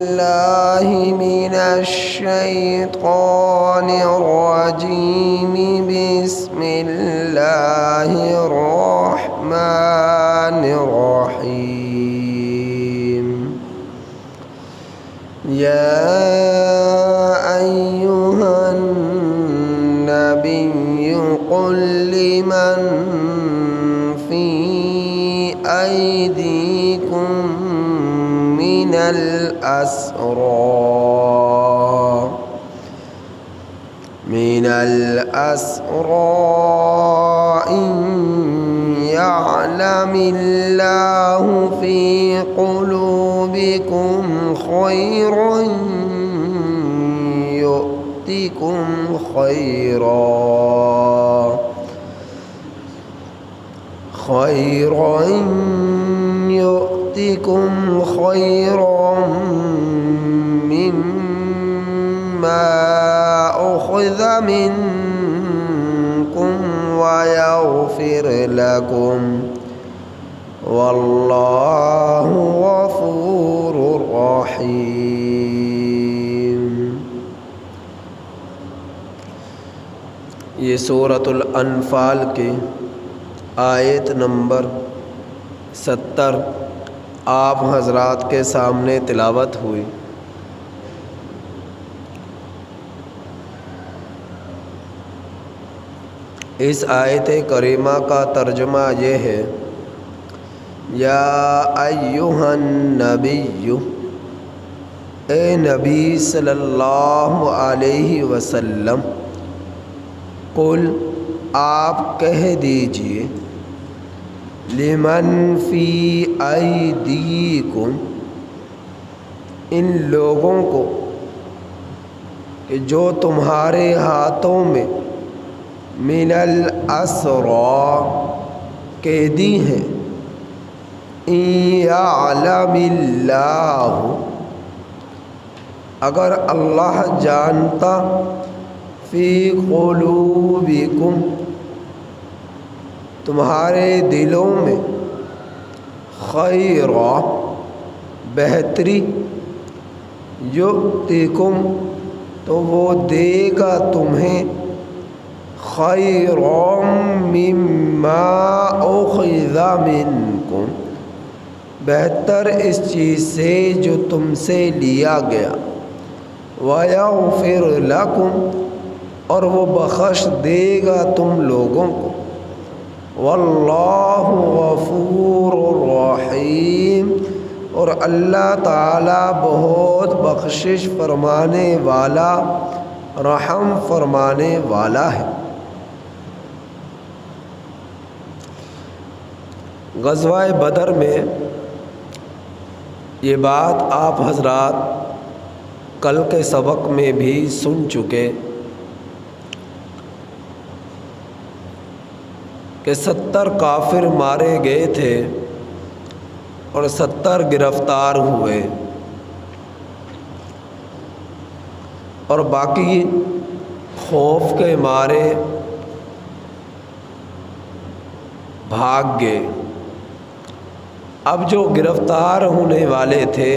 الله من الشيطان الرجيم. بسم الله الرحمن الرحيم. يا أيها النبي قل لمن في أيديكم من الأسرى إن يعلم الله في قلوبكم خيرا يؤتكم خيرا مما أخذ منكم ويغفر لكم والله غفور رحيم. یہ سورۃ الانفال کی آیت نمبر 70 آپ حضرات کے سامنے تلاوت ہوئی. اس آیت کریمہ کا ترجمہ یہ ہے: یا ایھا النبی، اے نبی صلی اللہ علیہ وسلم، قل، آپ کہہ دیجئے، لمن فی ایدیکم، ان لوگوں کو کہ جو تمہارے ہاتھوں میں، من الاسری، قیدی ہیں، ان یعلم اللہ، اگر اللہ جانتا، فی قلوبکم، تمہارے دلوں میں، خیرا، بہتری، یؤتکم، تو وہ دے گا تمہیں، خیرا مما اخذ منکم، بہتر اس چیز سے جو تم سے لیا گیا، ویغفر لکم، اور وہ بخش دے گا تم لوگوں کو، واللہ غفور رحیم، اور اللہ تعالیٰ بہت بخشش فرمانے والا، رحم فرمانے والا ہے. غزوہ بدر میں یہ بات آپ حضرات کل کے سبق میں بھی سن چکے کہ 70 کافر مارے گئے تھے اور 70 گرفتار ہوئے، اور باقی خوف کے مارے بھاگ گئے. اب جو گرفتار ہونے والے تھے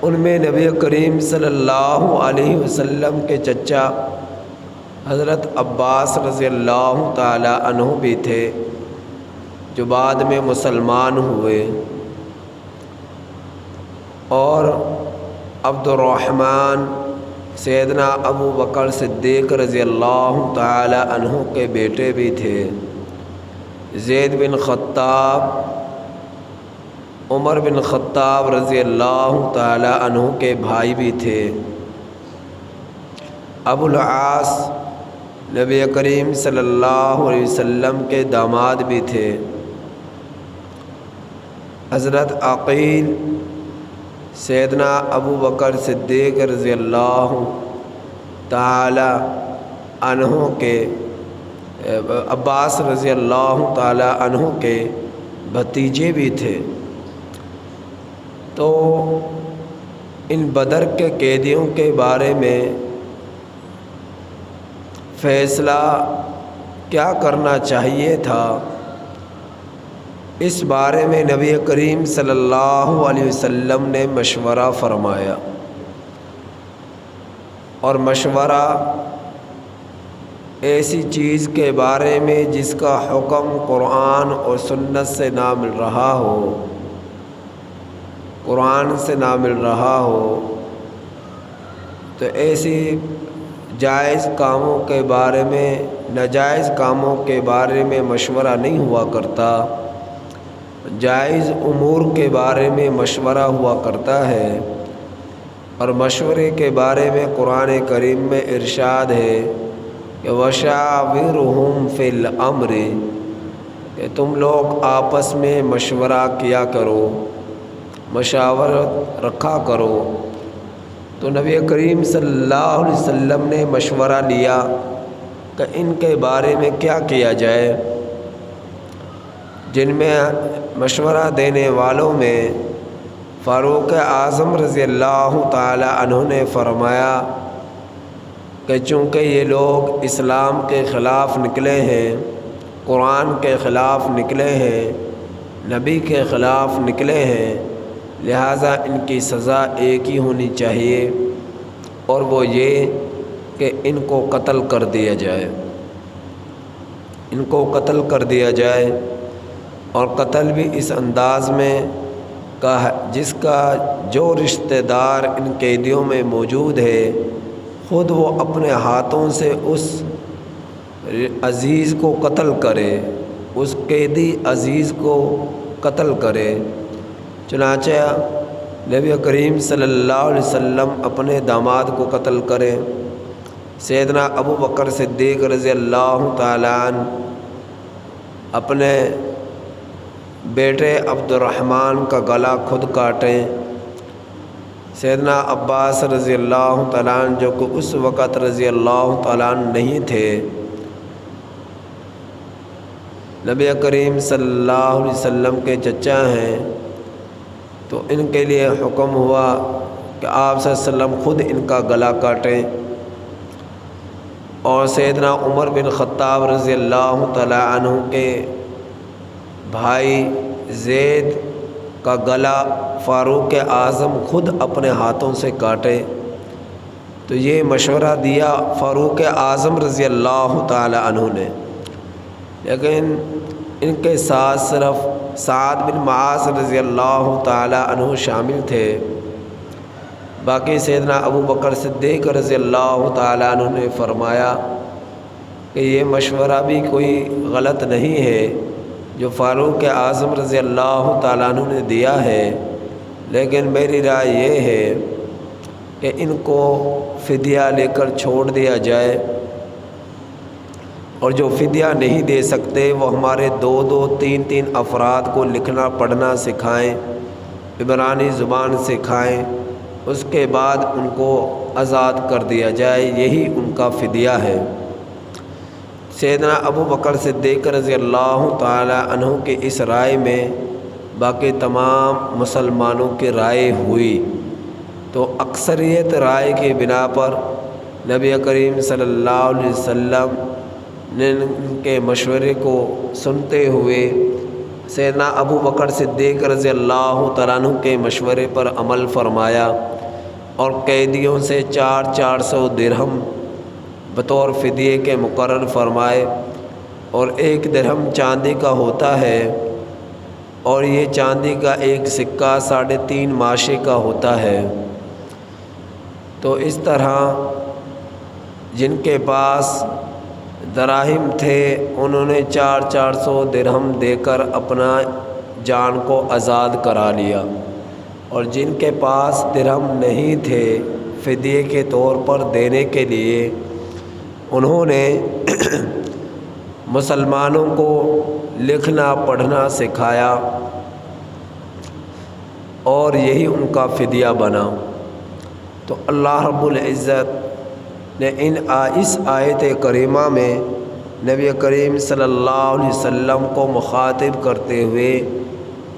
ان میں نبی کریم صلی اللہ علیہ وسلم کے چچا حضرت عباس رضی اللہ تعالی عنہ بھی تھے، جو بعد میں مسلمان ہوئے، اور عبد الرحمن سیدنا ابو بکر صدیق رضی اللہ تعالی عنہ کے بیٹے بھی تھے، زید بن خطاب، عمر بن خطاب رضی اللہ تعالی عنہ کے بھائی بھی تھے، ابو العاص نبی کریم صلی اللہ علیہ وسلم کے داماد بھی تھے، حضرت عقیل سیدنا ابو بکر صدیق رضی اللہ تعالی عنہ کے، عباس رضی اللہ تعالی عنہ کے بھتیجے بھی تھے. تو ان بدر کے قیدیوں کے بارے میں فیصلہ کیا کرنا چاہیے تھا اس بارے میں نبی کریم صلی اللہ علیہ وسلم نے مشورہ فرمایا، اور مشورہ ایسی چیز کے بارے میں جس کا حکم قرآن اور سنت سے نہ مل رہا ہو، قرآن سے نہ مل رہا ہو، تو ایسی جائز کاموں کے بارے میں، ناجائز کاموں کے بارے میں مشورہ نہیں ہوا کرتا، جائز امور کے بارے میں مشورہ ہوا کرتا ہے۔ اور مشورے کے بارے میں قرآن کریم میں ارشاد ہے کہ وَشَاوِرْهُمْ فِي الْأَمْرِ، کہ تم لوگ آپس میں مشورہ کیا کرو، مشاورت رکھا کرو۔ تو نبی کریم صلی اللہ علیہ وسلم نے مشورہ لیا کہ ان کے بارے میں کیا کیا جائے۔ جن میں مشورہ دینے والوں میں فاروق اعظم رضی اللہ تعالی عنہ نے فرمایا کہ چونکہ یہ لوگ اسلام کے خلاف نکلے ہیں، قرآن کے خلاف نکلے ہیں، نبی کے خلاف نکلے ہیں، لہٰذا ان کی سزا ایک ہی ہونی چاہیے، اور وہ یہ کہ ان کو قتل کر دیا جائے، ان کو قتل کر دیا جائے۔ اور قتل بھی اس انداز میں جس کا جو رشتہ دار ان قیدیوں میں موجود ہے خود وہ اپنے ہاتھوں سے اس عزیز کو قتل کرے، اس قیدی عزیز کو قتل کرے۔ چنانچہ نبی کریم صلی اللہ علیہ وسلم اپنے داماد کو قتل کرے۔ سیدنا ابو بکر صدیق رضی اللہ تعالیٰ عنہ اپنے بیٹے عبد الرحمن کا گلا خود کاٹیں۔ سیدنا عباس رضی اللہ تعالیٰ عنہ جو کہ اس وقت رضی اللہ تعالیٰ عنہ نہیں تھے، نبی کریم صلی اللہ علیہ وسلم کے چچا ہیں، تو ان کے لیے حکم ہوا کہ آپ صلی اللہ علیہ وسلم خود ان کا گلا کاٹیں۔ اور سیدنا عمر بن خطاب رضی اللہ تعالیٰ عنہ کے بھائی زید کا گلا فاروق اعظم خود اپنے ہاتھوں سے کاٹے۔ تو یہ مشورہ دیا فاروق اعظم رضی اللہ تعالی عنہ نے، لیکن ان کے ساتھ صرف سعد بن معاذ رضی اللہ تعالی عنہ شامل تھے، باقی سیدنا ابو بکر صدیق رضی اللہ تعالی عنہ نے فرمایا کہ یہ مشورہ بھی کوئی غلط نہیں ہے جو فاروق اعظم رضی اللہ تعالیٰ عنہ نے دیا ہے، لیکن میری رائے یہ ہے کہ ان کو فدیہ لے کر چھوڑ دیا جائے، اور جو فدیہ نہیں دے سکتے وہ ہمارے 2-3 افراد کو لکھنا پڑھنا سکھائیں، عبرانی زبان سکھائیں، اس کے بعد ان کو آزاد کر دیا جائے، یہی ان کا فدیہ ہے۔ سیدنا ابو بکر صدیق رضی اللہ تعالی عنہ کی اس رائے میں باقی تمام مسلمانوں کی رائے ہوئی، تو اکثریت رائے کی بنا پر نبی کریم صلی اللہ علیہ وسلم نے ان کے مشورے کو سنتے ہوئے سیدنا ابو بکر صدیق رضی اللہ تعالیٰ عنہ کے مشورے پر عمل فرمایا، اور قیدیوں سے 400 درہم بطور فدیے کے مقرر فرمائے، اور 1 درہم چاندی کا ہوتا ہے، اور یہ چاندی کا ایک سکہ 3.5 ماشے کا ہوتا ہے۔ تو اس طرح جن کے پاس دراہم تھے انہوں نے 400 درہم دے کر اپنا جان کو آزاد کرا لیا، اور جن کے پاس درہم نہیں تھے فدیے کے طور پر دینے کے لیے انہوں نے مسلمانوں کو لکھنا پڑھنا سکھایا، اور یہی ان کا فدیہ بنا۔ تو اللہ رب العزت نے اس آیت کریمہ میں نبی کریم صلی اللہ علیہ وسلم کو مخاطب کرتے ہوئے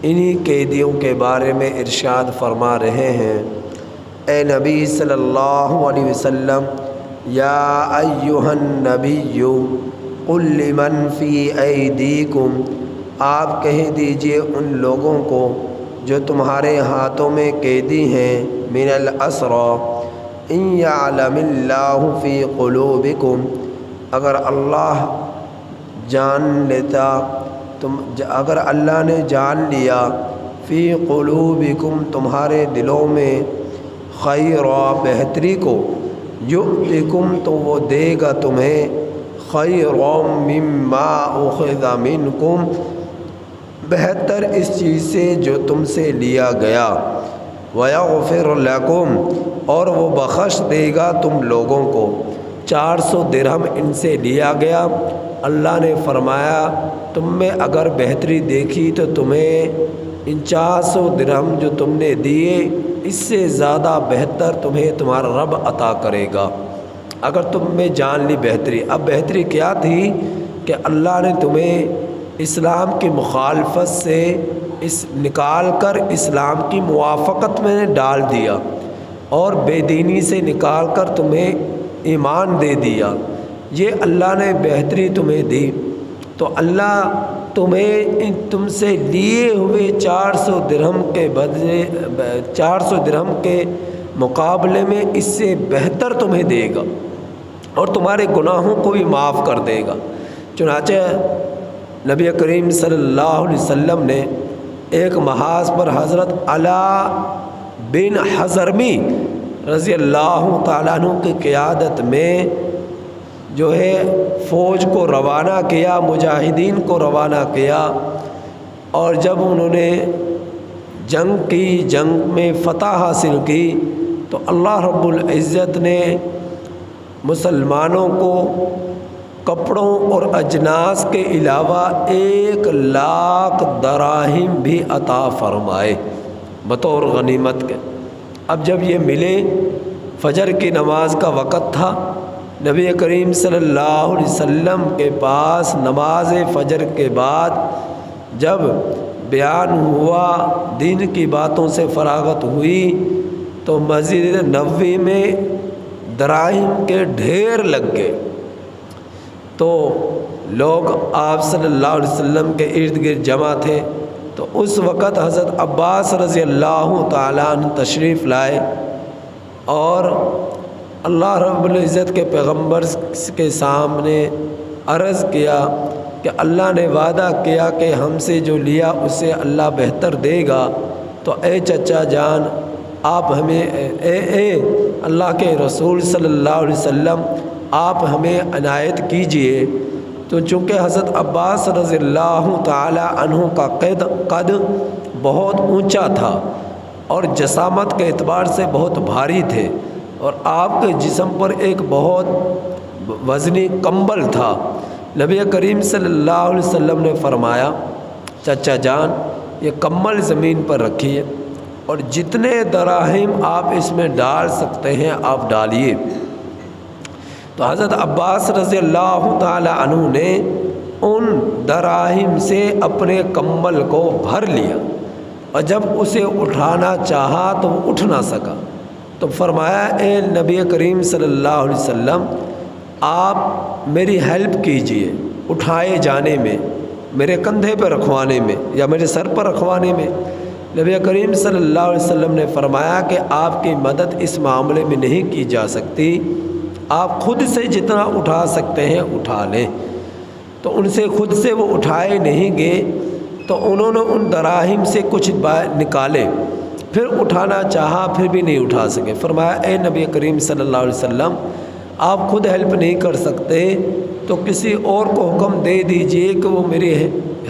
انہی قیدیوں کے بارے میں ارشاد فرما رہے ہیں، اے نبی صلی اللہ علیہ وسلم، یا ایھا النبی قل لمن فی ایدیکم آپ کہہ دیجئے ان لوگوں کو جو تمہارے ہاتھوں میں قیدی ہیں، من الاسری، ان یعلم اللہ فی قلوبکم، اگر اللہ جان لیتا اگر اللہ نے جان لیا فی قلوبکم تمہارے دلوں میں خیرا بہتری کو، یؤتکم تو وہ دے گا تمہیں خیرا مما اخذ منکم، بہتر اس چیز سے جو تم سے لیا گیا، ویغفر لکم اور وہ بخش دے گا تم لوگوں کو۔ 400 درہم ان سے لیا گیا، اللہ نے فرمایا تم میں اگر بہتری دیکھی تو تمہیں ان 400 درہم جو تم نے دیے اس سے زیادہ بہتر تمہیں تمہارا رب عطا کرے گا، اگر تم میں جان لی بہتری۔ اب بہتری کیا تھی کہ اللہ نے تمہیں اسلام کی مخالفت سے نکال کر اسلام کی موافقت میں ڈال دیا، اور بے دینی سے نکال کر تمہیں ایمان دے دیا، یہ اللہ نے بہتری تمہیں دی۔ تو اللہ تمہیں تم سے لیے ہوئے 400 درہم کے بدلے 400 درہم کے مقابلے میں اس سے بہتر تمہیں دے گا، اور تمہارے گناہوں کو بھی معاف کر دے گا۔ چنانچہ نبی کریم صلی اللہ علیہ وسلم نے ایک محاذ پر حضرت علا بن حضرمی رضی اللہ تعالیٰ عنہ کی قیادت میں جو ہے فوج کو روانہ کیا، مجاہدین کو روانہ کیا، اور جب انہوں نے جنگ میں فتح حاصل کی تو اللہ رب العزت نے مسلمانوں کو کپڑوں اور اجناس کے علاوہ 1,00,000 دراہم بھی عطا فرمائے بطور غنیمت کے۔ اب جب یہ ملے، فجر کی نماز کا وقت تھا، نبی کریم صلی اللہ علیہ وسلم کے پاس نماز فجر کے بعد جب بیان ہوا، دین کی باتوں سے فراغت ہوئی، تو مسجد نبوی میں دراہم کے ڈھیر لگ گئے۔ تو لوگ آپ صلی اللہ علیہ وسلم کے ارد گرد جمع تھے، تو اس وقت حضرت عباس رضی اللہ تعالیٰ عنہ تشریف لائے اور اللہ رب العزت کے پیغمبر کے سامنے عرض کیا کہ اللہ نے وعدہ کیا کہ ہم سے جو لیا اسے اللہ بہتر دے گا، تو اے چچا جان آپ ہمیں اے اللہ کے رسول صلی اللہ علیہ وسلم آپ ہمیں عنایت کیجئے۔ تو چونکہ حضرت عباس رضی اللہ تعالی عنہ کا قد بہت اونچا تھا اور جسامت کے اعتبار سے بہت بھاری تھے، اور آپ کے جسم پر ایک بہت وزنی کمبل تھا، نبی کریم صلی اللہ علیہ وسلم نے فرمایا چچا جان یہ کمبل زمین پر رکھیے، اور جتنے دراہم آپ اس میں ڈال سکتے ہیں آپ ڈالیے۔ تو حضرت عباس رضی اللہ تعالی عنہ نے ان دراہم سے اپنے کمبل کو بھر لیا، اور جب اسے اٹھانا چاہا تو وہ اٹھ نہ سکا، تو فرمایا اے نبی کریم صلی اللہ علیہ وسلم آپ میری ہیلپ کیجئے اٹھائے جانے میں، میرے کندھے پہ رکھوانے میں یا میرے سر پر رکھوانے میں۔ نبی کریم صلی اللہ علیہ وسلم نے فرمایا کہ آپ کی مدد اس معاملے میں نہیں کی جا سکتی، آپ خود سے جتنا اٹھا سکتے ہیں اٹھا لیں۔ تو ان سے خود سے وہ اٹھائے نہیں گئے، تو انہوں نے ان دراہم سے کچھ نکالے، پھر اٹھانا چاہا پھر بھی نہیں اٹھا سکے۔ فرمایا اے نبی کریم صلی اللہ علیہ وسلم آپ خود ہیلپ نہیں کر سکتے تو کسی اور کو حکم دے دیجئے کہ وہ میری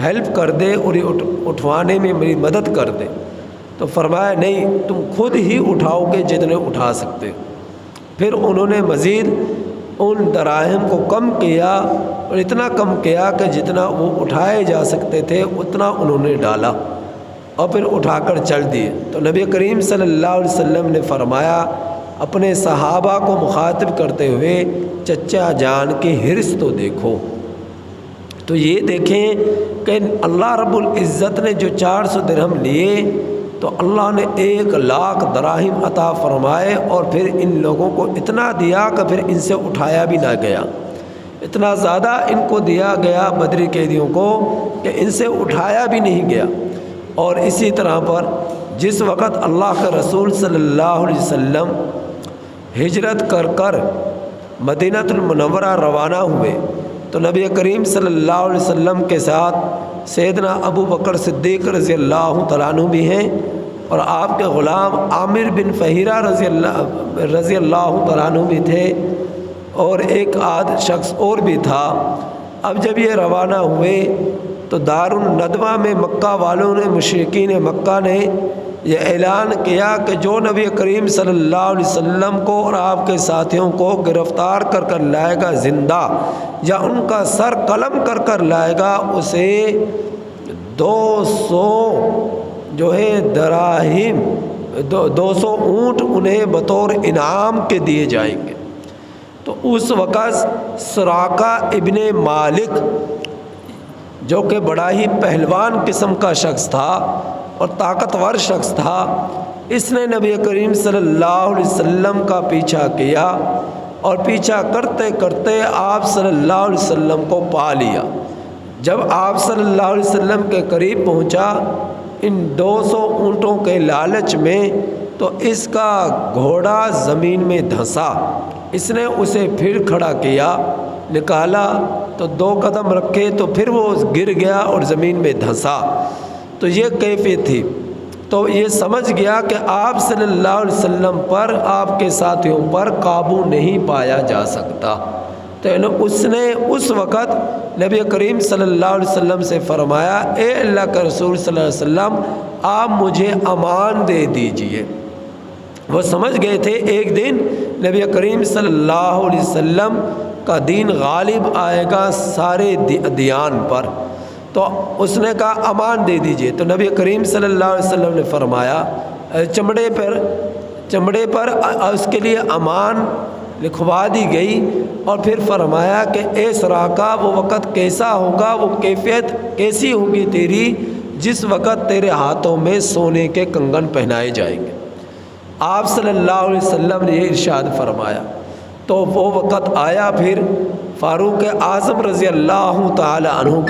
ہیلپ کر دے اور یہ اٹھوانے میں میری مدد کر دے۔ تو فرمایا نہیں تم خود ہی اٹھاؤ گے جتنے اٹھا سکتے۔ پھر انہوں نے مزید ان دراہم کو کم کیا، اور اتنا کم کیا کہ جتنا وہ اٹھائے جا سکتے تھے اتنا انہوں نے ڈالا، اور پھر اٹھا کر چل دیے۔ تو نبی کریم صلی اللہ علیہ وسلم نے فرمایا اپنے صحابہ کو مخاطب کرتے ہوئے چچا جان کی حرص تو دیکھو۔ تو یہ دیکھیں کہ اللہ رب العزت نے جو 400 درہم لیے تو اللہ نے 1,00,000 دراہم عطا فرمائے، اور پھر ان لوگوں کو اتنا دیا کہ پھر ان سے اٹھایا بھی نہ گیا۔ اتنا زیادہ ان کو دیا گیا بدری قیدیوں کو کہ ان سے اٹھایا بھی نہیں گیا۔ اور اسی طرح پر جس وقت اللہ کے رسول صلی اللہ علیہ وسلم ہجرت کر مدینہ المنورہ روانہ ہوئے تو نبی کریم صلی اللہ علیہ وسلم کے ساتھ سیدنا ابو بکر صدیق رضی اللہ تعالیٰ عنہ بھی ہیں، اور آپ کے غلام عامر بن فہیرہ رضی اللہ تعالیٰ عنہ بھی تھے، اور ایک آدھ شخص اور بھی تھا۔ اب جب یہ روانہ ہوئے تو دار الندوہ میں مکہ والوں نے، مشرکین مکہ نے یہ اعلان کیا کہ جو نبی کریم صلی اللہ علیہ وسلم کو اور آپ کے ساتھیوں کو گرفتار کر لائے گا زندہ، یا ان کا سر قلم کر لائے گا، اسے 200 جو ہے دراہم، 200 اونٹ انہیں بطور انعام کے دیے جائیں گے۔ تو اس وقت سراقہ ابن مالک جو کہ بڑا ہی پہلوان قسم کا شخص تھا اور طاقتور شخص تھا، اس نے نبی کریم صلی اللہ علیہ وسلم کا پیچھا کیا، اور پیچھا کرتے کرتے آپ صلی اللہ علیہ وسلم کو پا لیا۔ جب آپ صلی اللہ علیہ وسلم کے قریب پہنچا ان 200 اونٹوں کے لالچ میں، تو اس کا گھوڑا زمین میں دھنسا۔ اس نے اسے پھر کھڑا کیا، نکالا تو 2 قدم رکھے تو پھر وہ گر گیا اور زمین میں دھنسا۔ تو یہ کیفیت تھی۔ تو یہ سمجھ گیا کہ آپ صلی اللہ علیہ وسلم پر، آپ کے ساتھیوں پر قابو نہیں پایا جا سکتا۔ تو اس نے اس وقت نبی کریم صلی اللہ علیہ وسلم سے فرمایا، اے اللہ کے رسول صلی اللہ علیہ وسلم، آپ مجھے امان دے دیجئے۔ وہ سمجھ گئے تھے ایک دن نبی کریم صلی اللہ علیہ وسلم کا دین غالب آئے گا سارے ادیان پر، تو اس نے کہا امان دے دیجئے۔ تو نبی کریم صلی اللہ علیہ وسلم نے فرمایا چمڑے پر اس کے لیے امان لکھوا دی گئی، اور پھر فرمایا کہ اے سراقہ، وہ وقت کیسا ہوگا، وہ کیفیت کیسی ہوگی تیری جس وقت تیرے ہاتھوں میں سونے کے کنگن پہنائے جائیں گے۔ آپ صلی اللہ علیہ وسلم نے یہ ارشاد فرمایا۔ تو وہ وقت آیا، پھر فاروق اعظم رضی اللہ تعالی عنہ کے